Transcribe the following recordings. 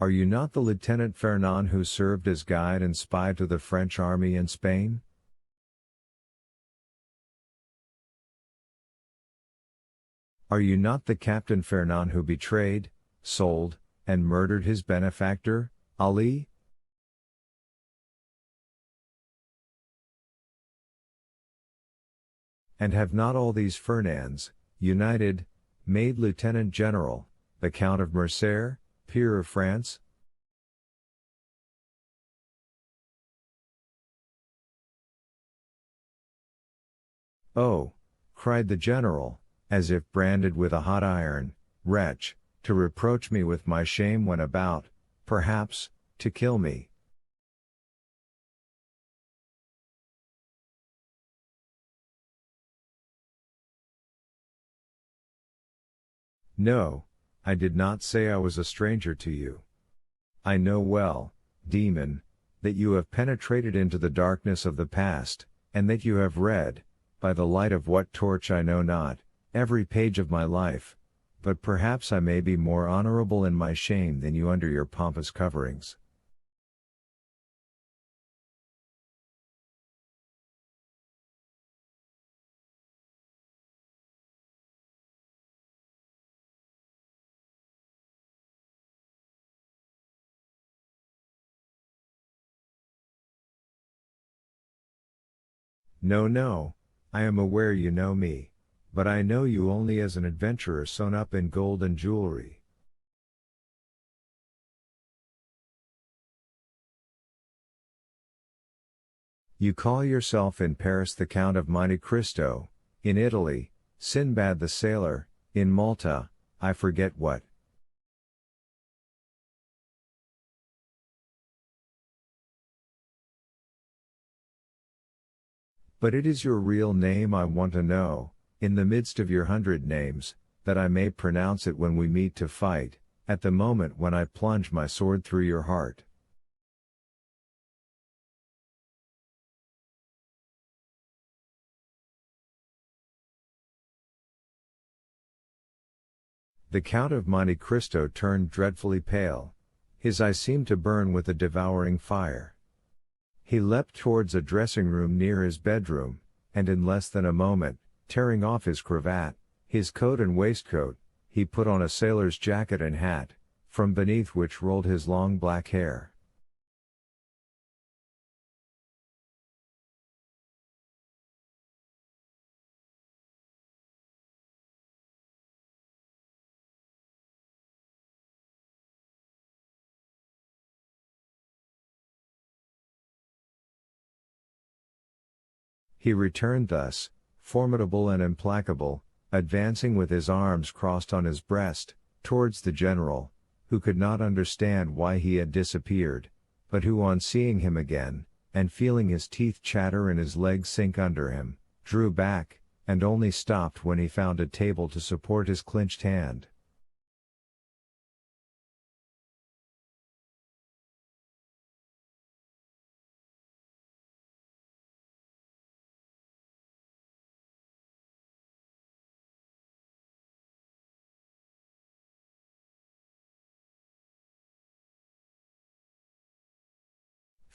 Are you not the Lieutenant Fernand who served as guide and spy to the French army in Spain? Are you not the Captain Fernand who betrayed, sold, and murdered his benefactor, Ali? And have not all these Fernands, united, made Lieutenant General, the Count of Mercer, peer of France? Oh, cried the general, as if branded with a hot iron, wretch, to reproach me with my shame when about, perhaps, to kill me. No, I did not say I was a stranger to you. I know well, demon, that you have penetrated into the darkness of the past, and that you have read, by the light of what torch I know not, every page of my life, but perhaps I may be more honorable in my shame than you under your pompous coverings. No, no, I am aware you know me, but I know you only as an adventurer sewn up in gold and jewelry. You call yourself in Paris the Count of Monte Cristo, in Italy, Sinbad the Sailor, in Malta, I forget what. But it is your real name I want to know, in the midst of your 100 names, that I may pronounce it when we meet to fight, at the moment when I plunge my sword through your heart. The Count of Monte Cristo turned dreadfully pale. His eye seemed to burn with a devouring fire. He leapt towards a dressing room near his bedroom, and in less than a moment, tearing off his cravat, his coat and waistcoat, he put on a sailor's jacket and hat, from beneath which rolled his long black hair. He returned thus, formidable and implacable, advancing with his arms crossed on his breast, towards the general, who could not understand why he had disappeared, but who on seeing him again, and feeling his teeth chatter and his legs sink under him, drew back, and only stopped when he found a table to support his clenched hand.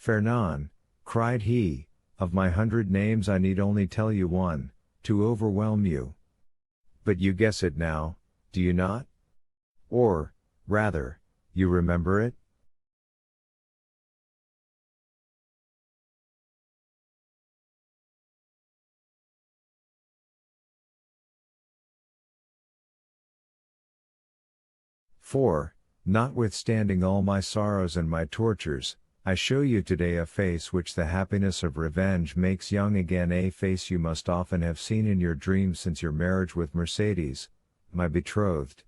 Fernand, cried he, of my 100 names I need only tell you one, to overwhelm you. But you guess it now, do you not? Or, rather, you remember it? For, notwithstanding all my sorrows and my tortures, I show you today a face which the happiness of revenge makes young again, a face you must often have seen in your dreams since your marriage with Mercedes, my betrothed.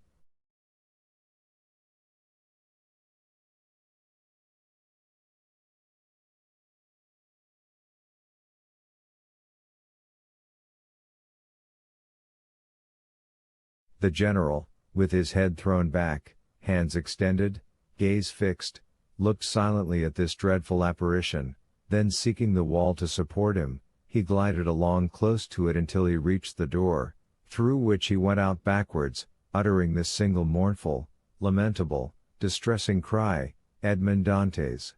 The general, with his head thrown back, hands extended, gaze fixed, looked silently at this dreadful apparition, then seeking the wall to support him, he glided along close to it until he reached the door, through which he went out backwards, uttering this single mournful, lamentable, distressing cry, Edmond Dantes.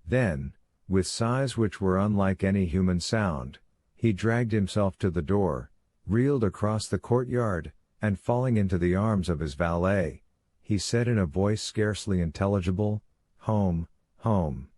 Then, with sighs which were unlike any human sound, he dragged himself to the door, reeled across the courtyard, and falling into the arms of his valet, he said in a voice scarcely intelligible, "Home, home."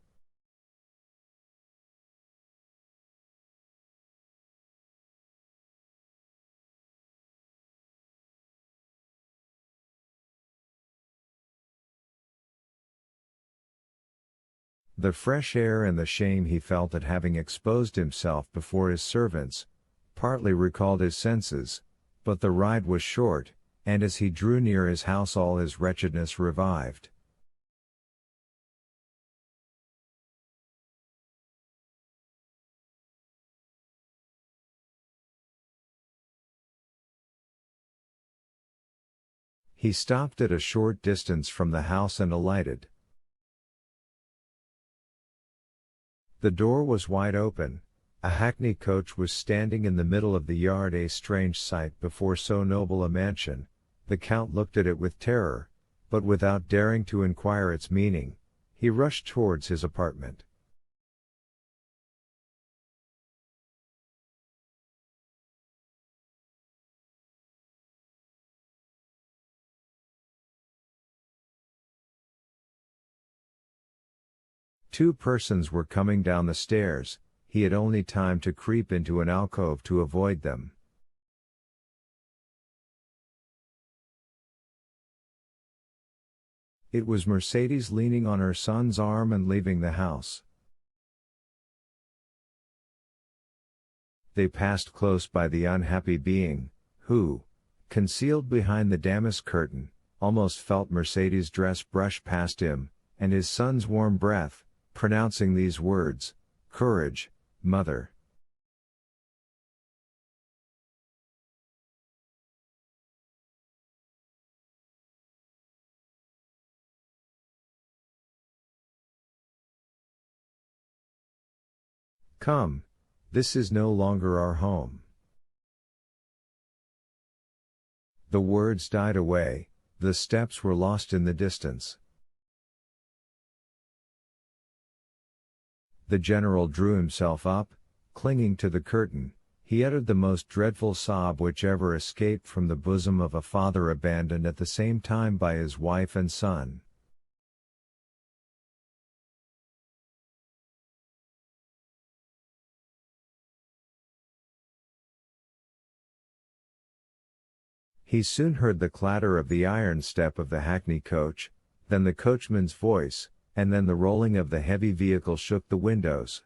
The fresh air and the shame he felt at having exposed himself before his servants, partly recalled his senses, but the ride was short, and as he drew near his house all his wretchedness revived. He stopped at a short distance from the house and alighted. The door was wide open, a hackney coach was standing in the middle of the yard, a strange sight before so noble a mansion. The Count looked at it with terror, but without daring to inquire its meaning, he rushed towards his apartment. Two persons were coming down the stairs, he had only time to creep into an alcove to avoid them. It was Mercedes leaning on her son's arm and leaving the house. They passed close by the unhappy being, who, concealed behind the damask curtain, almost felt Mercedes' dress brush past him, and his son's warm breath, pronouncing these words, "Courage, mother." "Come, this is no longer our home." The words died away, the steps were lost in the distance. The general drew himself up, clinging to the curtain, he uttered the most dreadful sob which ever escaped from the bosom of a father abandoned at the same time by his wife and son. He soon heard the clatter of the iron step of the hackney coach, then the coachman's voice, and then the rolling of the heavy vehicle shook the windows.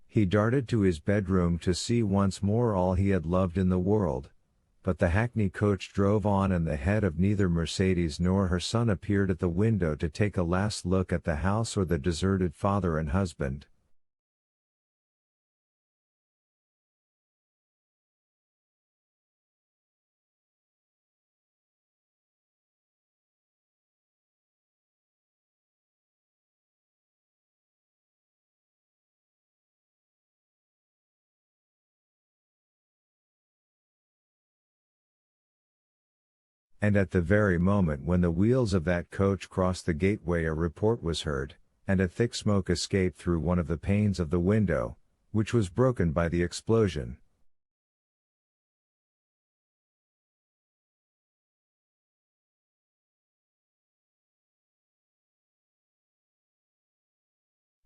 He darted to his bedroom to see once more all he had loved in the world, but the hackney coach drove on and the head of neither Mercedes nor her son appeared at the window to take a last look at the house or the deserted father and husband. And at the very moment when the wheels of that coach crossed the gateway a report was heard, and a thick smoke escaped through one of the panes of the window, which was broken by the explosion.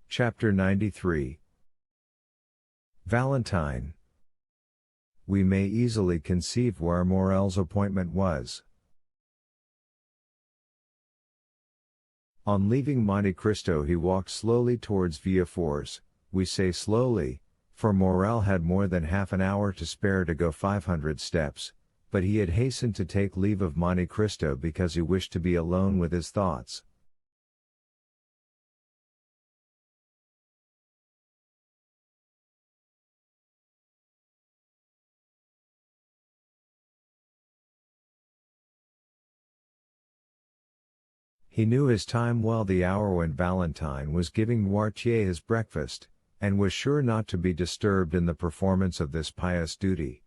Chapter 93. Valentine. We may easily conceive where Morel's appointment was. On leaving Monte Cristo he walked slowly towards Villefort. We say slowly, for Morel had more than half an hour to spare to go 500 steps, but he had hastened to take leave of Monte Cristo because he wished to be alone with his thoughts. He knew his time well, the hour when Valentine was giving Noirtier his breakfast, and was sure not to be disturbed in the performance of this pious duty.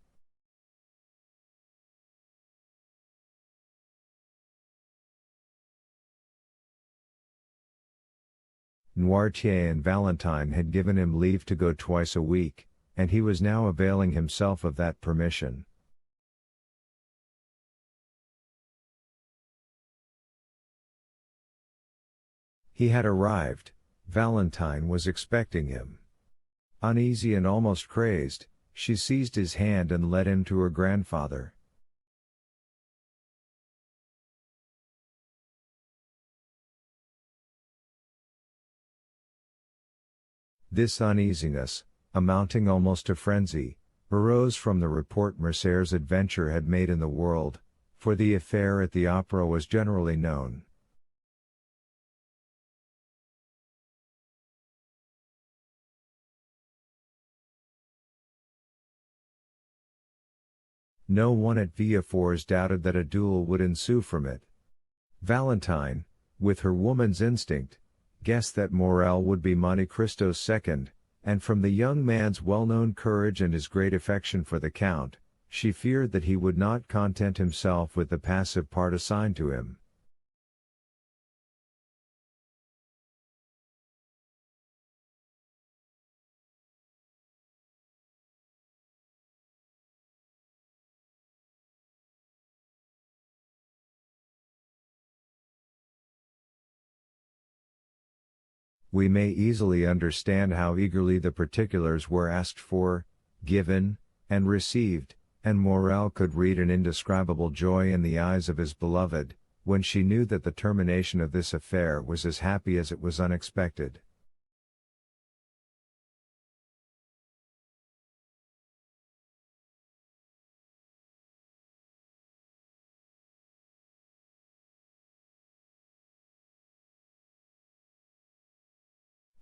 Noirtier and Valentine had given him leave to go twice a week, and he was now availing himself of that permission. He had arrived. Valentine was expecting him. Uneasy and almost crazed, she seized his hand and led him to her grandfather. This uneasiness, amounting almost to frenzy, arose from the report Mercier's adventure had made in the world, for the affair at the opera was generally known. No one at Villefort doubted that a duel would ensue from it. Valentine, with her woman's instinct, guessed that Morel would be Monte Cristo's second, and from the young man's well-known courage and his great affection for the Count, she feared that he would not content himself with the passive part assigned to him. We may easily understand how eagerly the particulars were asked for, given, and received, and Morel could read an indescribable joy in the eyes of his beloved, when she knew that the termination of this affair was as happy as it was unexpected.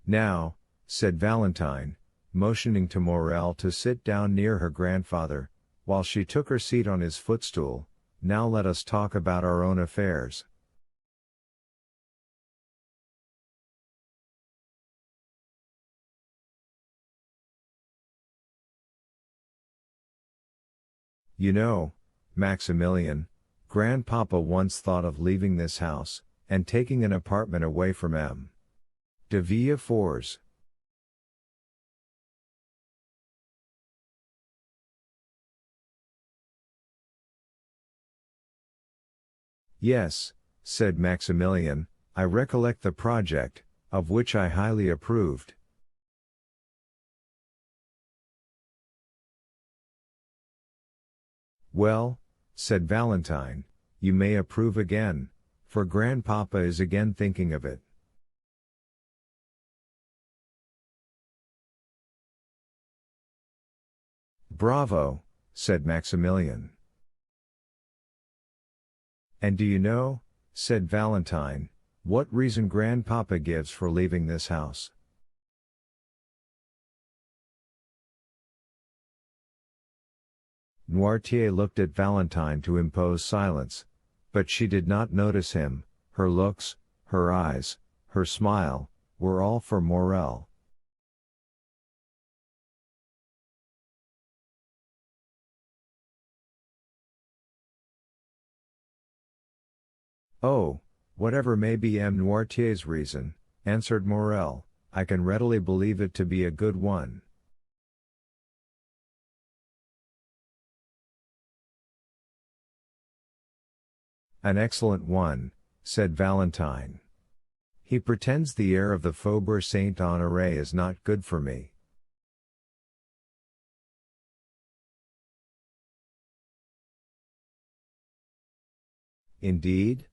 Now, said Valentine, motioning to Morel to sit down near her grandfather, while she took her seat on his footstool, now let us talk about our own affairs. You know, Maximilian, Grandpapa once thought of leaving this house, and taking an apartment away from M. de Villefort's. Yes, said Maximilian, I recollect the project, of which I highly approved. Well, said Valentine, you may approve again, for Grandpapa is again thinking of it. Bravo, said Maximilian. And do you know, said Valentine, what reason Grandpapa gives for leaving this house? Noirtier looked at Valentine to impose silence, but she did not notice him. Her looks, her eyes, her smile, were all for Morel. Oh, whatever may be M. Noirtier's reason, answered Morel, I can readily believe it to be a good one. An excellent one, said Valentine. He pretends the air of the Faubourg Saint-Honoré is not good for me. Indeed?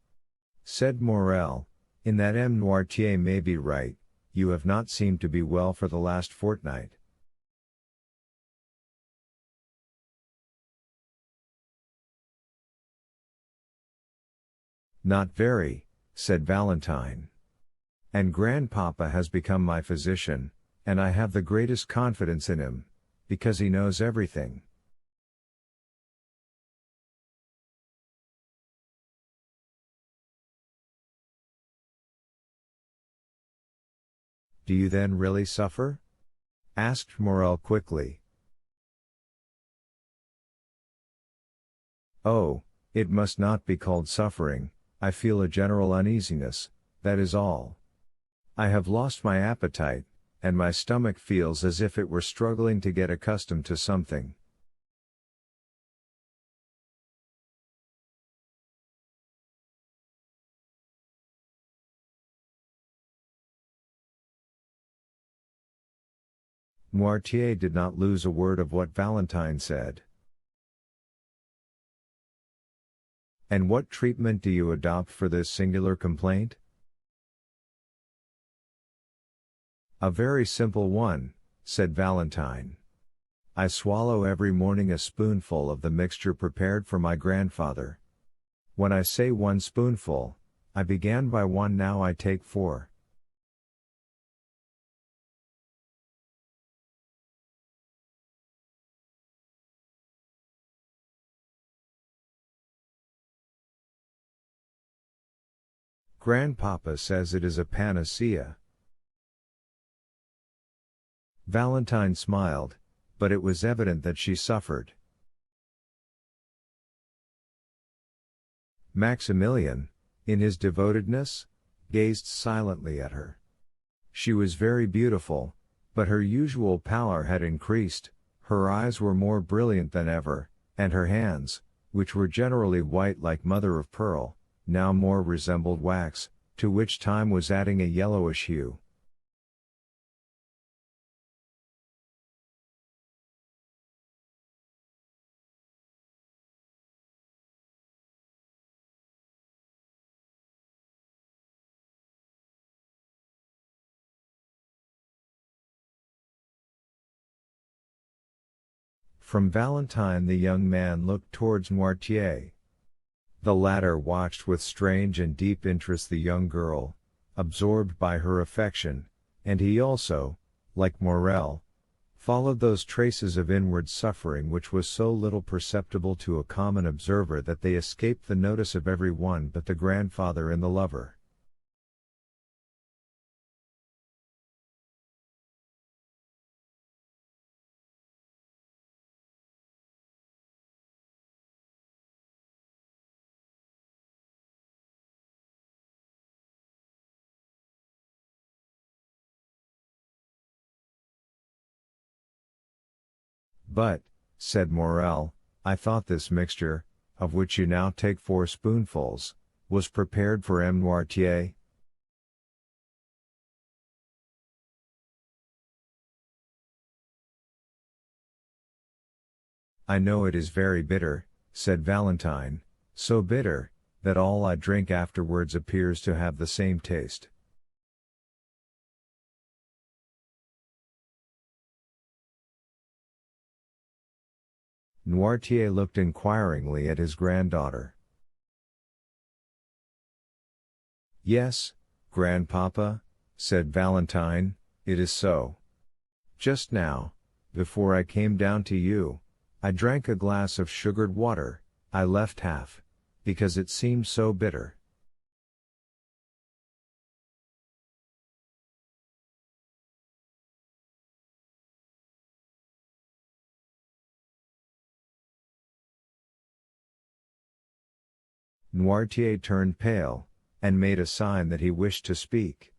Said Morel, in that M. Noirtier may be right, you have not seemed to be well for the last fortnight. Not very, said Valentine. And Grandpapa has become my physician, and I have the greatest confidence in him, because he knows everything. Do you then really suffer? Asked Morel quickly. Oh, it must not be called suffering, I feel a general uneasiness, that is all. I have lost my appetite, and my stomach feels as if it were struggling to get accustomed to something. Noirtier did not lose a word of what Valentine said. And what treatment do you adopt for this singular complaint? A very simple one, said Valentine. I swallow every morning a spoonful of the mixture prepared for my grandfather. When I say 1 spoonful, I began by 1, now I take 4. Grandpapa says it is a panacea. Valentine smiled, but it was evident that she suffered. Maximilian, in his devotedness, gazed silently at her. She was very beautiful, but her usual pallor had increased, her eyes were more brilliant than ever, and her hands, which were generally white like mother of pearl, now more resembled wax, to which time was adding a yellowish hue. From Valentine the young man looked towards Noirtier. The latter watched with strange and deep interest the young girl, absorbed by her affection, and he also, like Morel, followed those traces of inward suffering which was so little perceptible to a common observer that they escaped the notice of every one but the grandfather and the lover. But, said Morel, I thought this mixture, of which you now take 4 spoonfuls, was prepared for M. Noirtier? I know it is very bitter, said Valentine, so bitter, that all I drink afterwards appears to have the same taste. Noirtier looked inquiringly at his granddaughter. Yes, grandpapa, said Valentine, it is so. Just now, before I came down to you, I drank a glass of sugared water, I left half, because it seemed so bitter. Noirtier turned pale, and made a sign that he wished to speak.